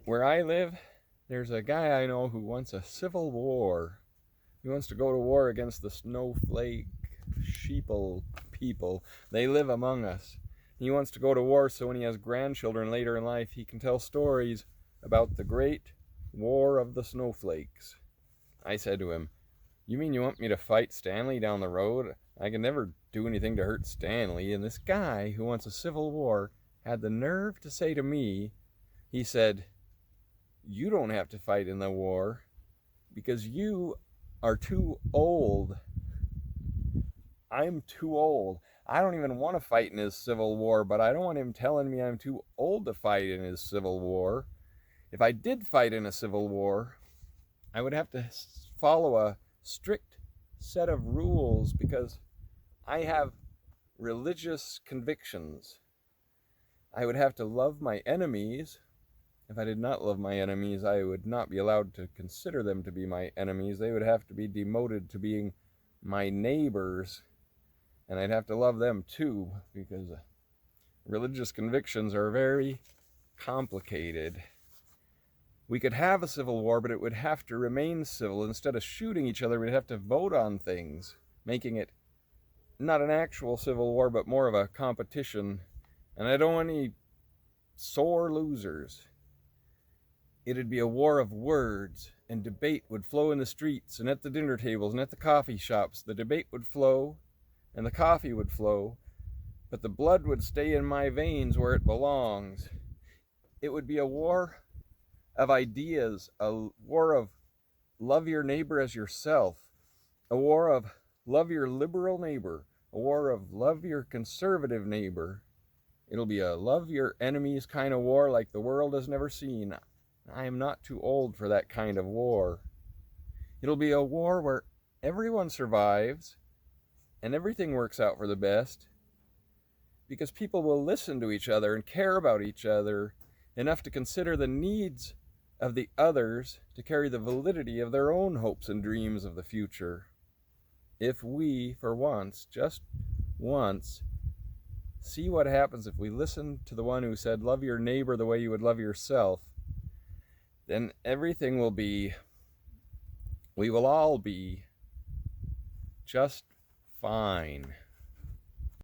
Where I live, there's a guy I know who wants a civil war. He wants to go to war against the snowflake sheeple people. They live among us. He wants to go to war so when he has grandchildren later in life, he can tell stories about the great war of the snowflakes. I said to him, "You mean you want me to fight Stanley down the road? I can never do anything to hurt Stanley." And this guy who wants a civil war had the nerve to say to me, he said, "You don't have to fight in the war because you are too old." I'm too old. I don't even want to fight in his civil war, but I don't want him telling me I'm too old to fight in his civil war. If I did fight in a civil war, I would have to follow a strict set of rules because I have religious convictions. I would have to love my enemies. If I did not love my enemies, I would not be allowed to consider them to be my enemies. They would have to be demoted to being my neighbors, and I'd have to love them too, because religious convictions are very complicated. We could have a civil war, but it would have to remain civil. Instead of shooting each other, we'd have to vote on things, making it not an actual civil war, but more of a competition. And I don't want any sore losers. It'd be a war of words, and debate would flow in the streets and at the dinner tables and at the coffee shops. The debate would flow, and the coffee would flow, but the blood would stay in my veins where it belongs. It would be a war of ideas, a war of love your neighbor as yourself, a war of love your liberal neighbor, a war of love your conservative neighbor. It'll be a love your enemies kind of war like the world has never seen. I am not too old for that kind of war. It'll be a war where everyone survives and everything works out for the best because people will listen to each other and care about each other enough to consider the needs of the others to carry the validity of their own hopes and dreams of the future. If we, for once, just once, see what happens if we listen to the one who said, "Love your neighbor the way you would love yourself," then everything will be, we will all be just fine.